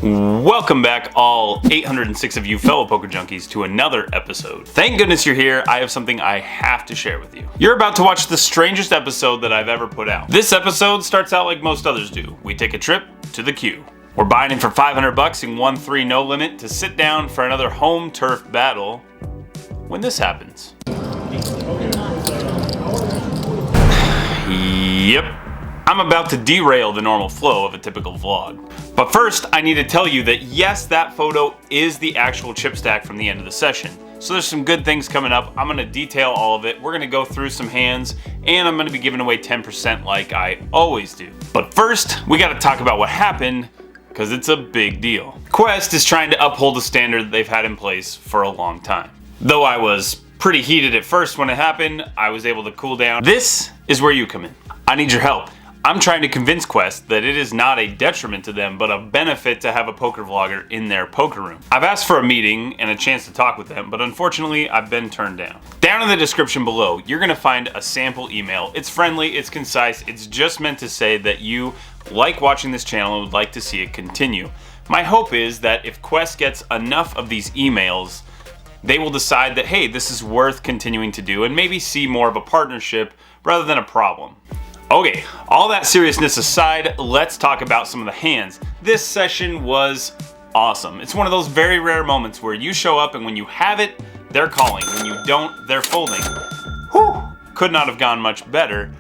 Welcome back, all 806 of you fellow poker junkies, to another episode. Thank goodness you're here. I have something I have to share with you. You're about to watch the strangest episode that I've ever put out. This episode starts out like most others do. We take a trip to the queue. We're buying in for $500 in 1-3 no limit to sit down for another home turf battle when this happens. Yep. I'm about to derail the normal flow of a typical vlog. But first, I need to tell you that yes, that photo is the actual chip stack from the end of the session. So there's some good things coming up. I'm going to detail all of it. We're going to go through some hands, and I'm going to be giving away 10% like I always do. But first, we got to talk about what happened, because it's a big deal. Quest is trying to uphold a standard that they've had in place for a long time. Though I was pretty heated at first when it happened, I was able to cool down. This is where you come in. I need your help. I'm trying to convince Quest that it is not a detriment to them, but a benefit to have a poker vlogger in their poker room. I've asked for a meeting and a chance to talk with them, but unfortunately, I've been turned down. Down in the description below, you're gonna find a sample email. It's friendly, it's concise, it's just meant to say that you like watching this channel and would like to see it continue. My hope is that if Quest gets enough of these emails, they will decide that, hey, this is worth continuing to do and maybe see more of a partnership rather than a problem. Okay, all that seriousness aside, let's talk about some of the hands. This session was awesome. It's one of those very rare moments where you show up and when you have it, they're calling. When you don't, they're folding. Whew! Could not have gone much better.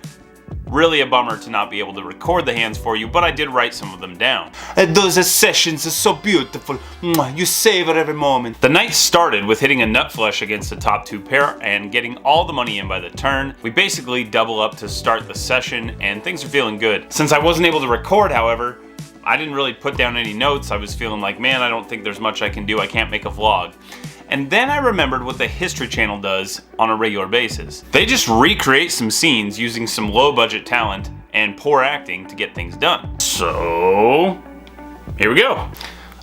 Really a bummer to not be able to record the hands for you, but I did write some of them down. Those sessions are so beautiful. You savor every moment. The night started with hitting a nut flush against the top two pair and getting all the money in by the turn. We basically double up to start the session and things are feeling good. Since I wasn't able to record, however, I didn't really put down any notes. I was feeling like, man, I don't think there's much I can do. I can't make a vlog. And then I remembered what the History Channel does on a regular basis. They just recreate some scenes using some low budget talent and poor acting to get things done. So, here we go.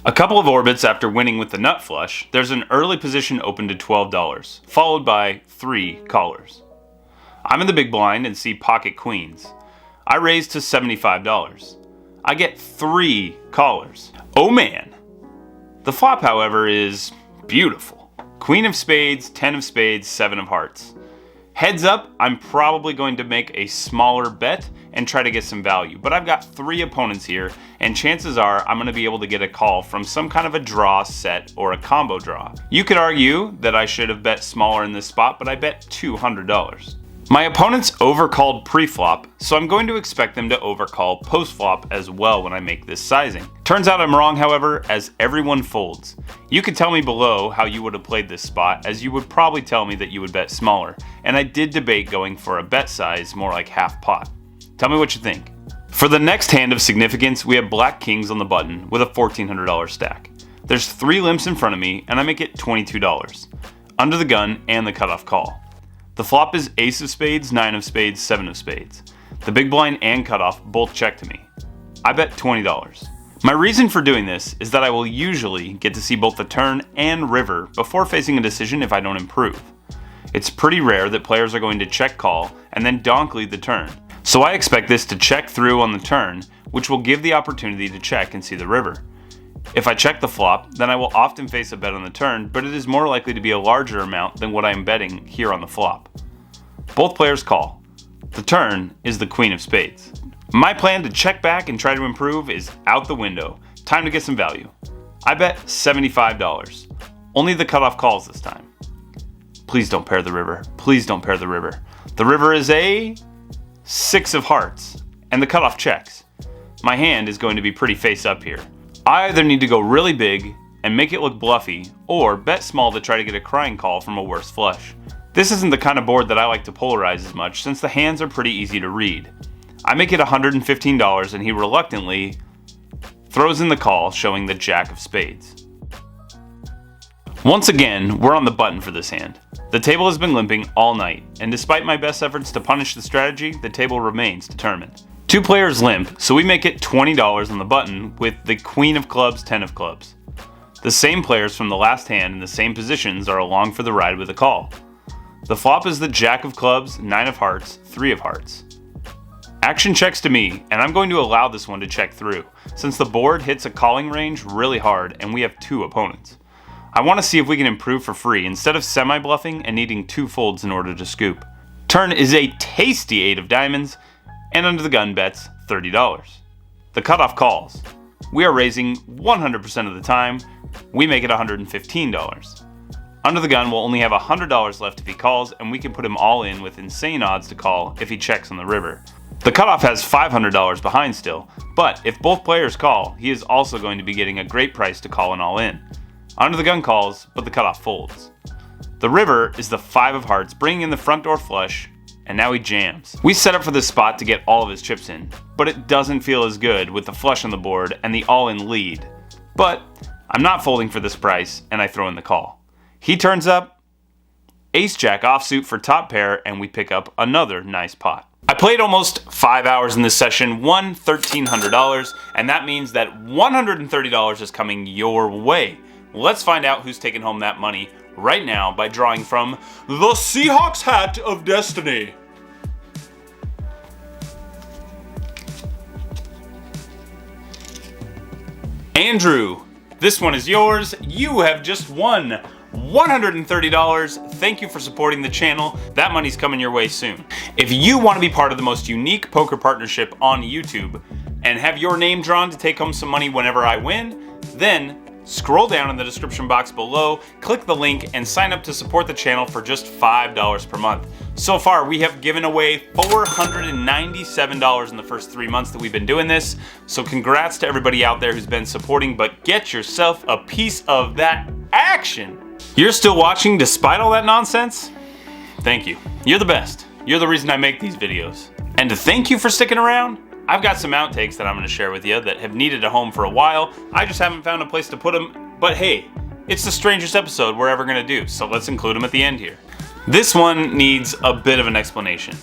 A couple of orbits after winning with the nut flush, there's an early position open to $12, followed by 3 callers. I'm in the big blind and see pocket queens. I raise to $75. I get 3 callers. Oh man. The flop, however, is beautiful. Queen of spades, 10 of spades, 7 of hearts. Heads up, I'm probably going to make a smaller bet and try to get some value, but I've got 3 opponents here, and chances are I'm going to be able to get a call from some kind of a draw set or a combo draw. You could argue that I should have bet smaller in this spot, but I bet $200. My opponents overcalled pre-flop, so I'm going to expect them to overcall post-flop as well when I make this sizing. Turns out I'm wrong, however, as everyone folds. You could tell me below how you would have played this spot, as you would probably tell me that you would bet smaller, and I did debate going for a bet size more like half pot. Tell me what you think. For the next hand of significance, we have black kings on the button with a $1,400 stack. There's 3 limps in front of me, and I make it $22. Under the gun and the cutoff call. The flop is ace of spades, 9 of spades, 7 of spades. The big blind and cutoff both check to me. I bet $20. My reason for doing this is that I will usually get to see both the turn and river before facing a decision if I don't improve. It's pretty rare that players are going to check call and then donk lead the turn. So I expect this to check through on the turn, which will give the opportunity to check and see the river. If I check the flop, then I will often face a bet on the turn, but it is more likely to be a larger amount than what I am betting here on the flop. Both players call. The turn is the queen of spades. My plan to check back and try to improve is out the window. Time to get some value. I bet $75. Only the cutoff calls this time. Please don't pair the river. Please don't pair the river. The river is a 6 of hearts, and the cutoff checks. My hand is going to be pretty face up here. I either need to go really big and make it look bluffy, or bet small to try to get a crying call from a worse flush. This isn't the kind of board that I like to polarize as much, since the hands are pretty easy to read. I make it $115 and he reluctantly throws in the call, showing the jack of spades. Once again, we're on the button for this hand. The table has been limping all night, and despite my best efforts to punish the strategy, the table remains determined. 2 players limp, so we make it $20 on the button with the queen of clubs, 10 of clubs. The same players from the last hand in the same positions are along for the ride with a call. The flop is the jack of clubs, 9 of hearts, 3 of hearts. Action checks to me, and I'm going to allow this one to check through, since the board hits a calling range really hard and we have 2 opponents. I want to see if we can improve for free instead of semi-bluffing and needing 2 folds in order to scoop. Turn is a tasty 8 of diamonds, and under the gun bets $30. The cutoff calls. We are raising 100% of the time. We make it $115. Under the gun will only have $100 left if he calls, and we can put him all in with insane odds to call if he checks on the river. The cutoff has $500 behind still, but if both players call, he is also going to be getting a great price to call an all in. Under the gun calls, but the cutoff folds. The river is the 5 of hearts, bringing in the front door flush, and now he jams. We set up for this spot to get all of his chips in, but it doesn't feel as good with the flush on the board and the all-in lead. But I'm not folding for this price, and I throw in the call. He turns up, ace-jack offsuit for top pair, and we pick up another nice pot. I played almost 5 hours in this session, won $1,300, and that means that $130 is coming your way. Let's find out who's taking home that money right now by drawing from the Seahawks hat of destiny. Andrew, this one is yours. You have just won $130. Thank you for supporting the channel. That money's coming your way soon. If you want to be part of the most unique poker partnership on YouTube and have your name drawn to take home some money whenever I win, then scroll down in the description box below, click the link, and sign up to support the channel for just $5 per month. So far, we have given away $497 in the first 3 months that we've been doing this. So congrats to everybody out there who's been supporting, but get yourself a piece of that action. You're still watching despite all that nonsense? Thank you. You're the best. You're the reason I make these videos. And to thank you for sticking around, I've got some outtakes that I'm going to share with you that have needed a home for a while. I just haven't found a place to put them, but hey, it's the strangest episode we're ever going to do, so let's include them at the end here. This one needs a bit of an explanation.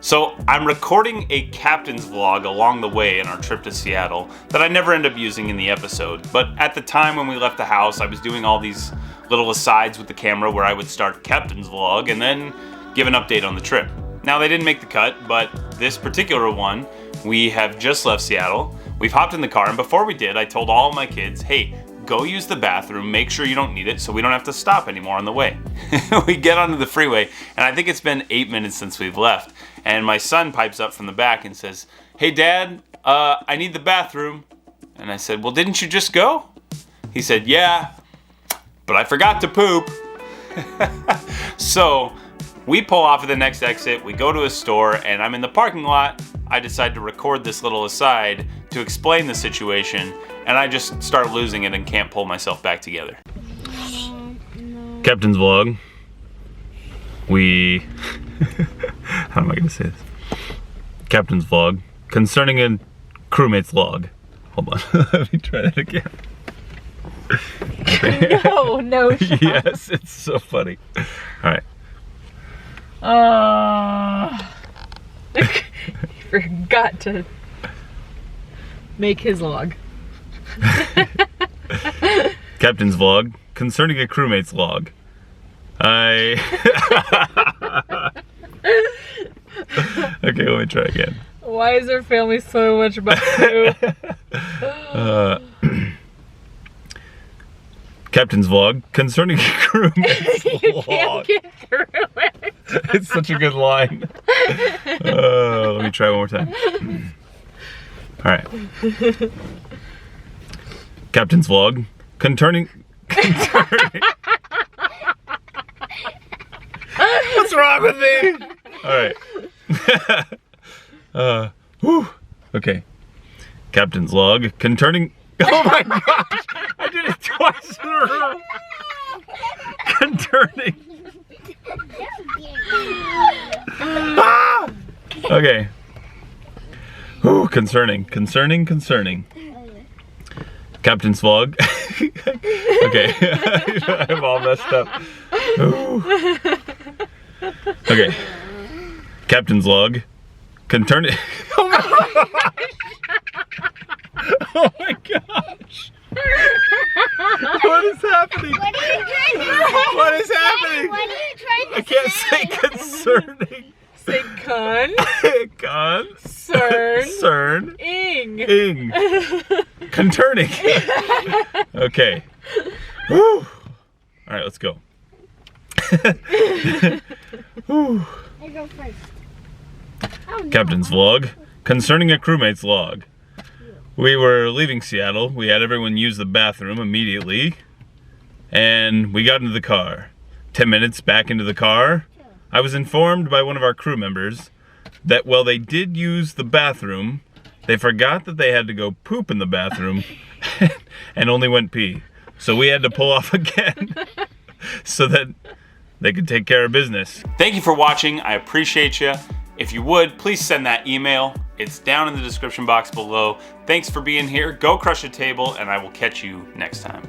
So I'm recording a captain's vlog along the way in our trip to Seattle that I never end up using in the episode, but at the time when we left the house, I was doing all these little asides with the camera where I would start captain's vlog and then give an update on the trip. Now they didn't make the cut, but this particular one, we have just left Seattle. We've hopped in the car, and before we did, I told all of my kids, hey, go use the bathroom, make sure you don't need it so we don't have to stop anymore on the way. We get onto the freeway, and I think it's been 8 minutes since we've left, and my son pipes up from the back and says, hey Dad, I need the bathroom. And I said, well, didn't you just go? He said, yeah, but I forgot to poop. So we pull off at the next exit, we go to a store, and I'm in the parking lot. I decide to record this little aside to explain the situation, and I just start losing it and can't pull myself back together. Captain's vlog. How am I gonna say this? Captain's vlog concerning a crewmate's log. Hold on, let me try that again. No, Sean. Yes, it's so funny. All right. He forgot to make his log. Captain's vlog concerning a crewmate's log. Okay, let me try again. Why is our family so much about you? Captain's vlog concerning a crewmate's You log. can't get through it. It's such a good line. Let me try one more time. All right. Captain's vlog concerning. What's wrong with me? All right. Okay. Captain's log concerning. Oh my gosh! I did it twice in a row. Concerning. Okay. Concerning. Captain's vlog. Okay. I'm all messed up. Okay. Captain's log. Concerning. Oh my gosh! Oh my gosh! What is happening? What are you trying to say? What is happening? What are you trying to I can't say concerning. Say con. Con. Sir. Ing. Conturning. Okay. Woo. All right, let's go. Whew. I go first. Captain's log. Concerning a crewmate's log. We were leaving Seattle. We had everyone use the bathroom immediately. And we got into the car. 10 minutes back into the car, I was informed by one of our crew members that while they did use the bathroom, they forgot that they had to go poop in the bathroom and only went pee. So we had to pull off again so that they could take care of business. Thank you for watching. I appreciate you. If you would, please send that email. It's down in the description box below. Thanks for being here. Go crush a table, and I will catch you next time.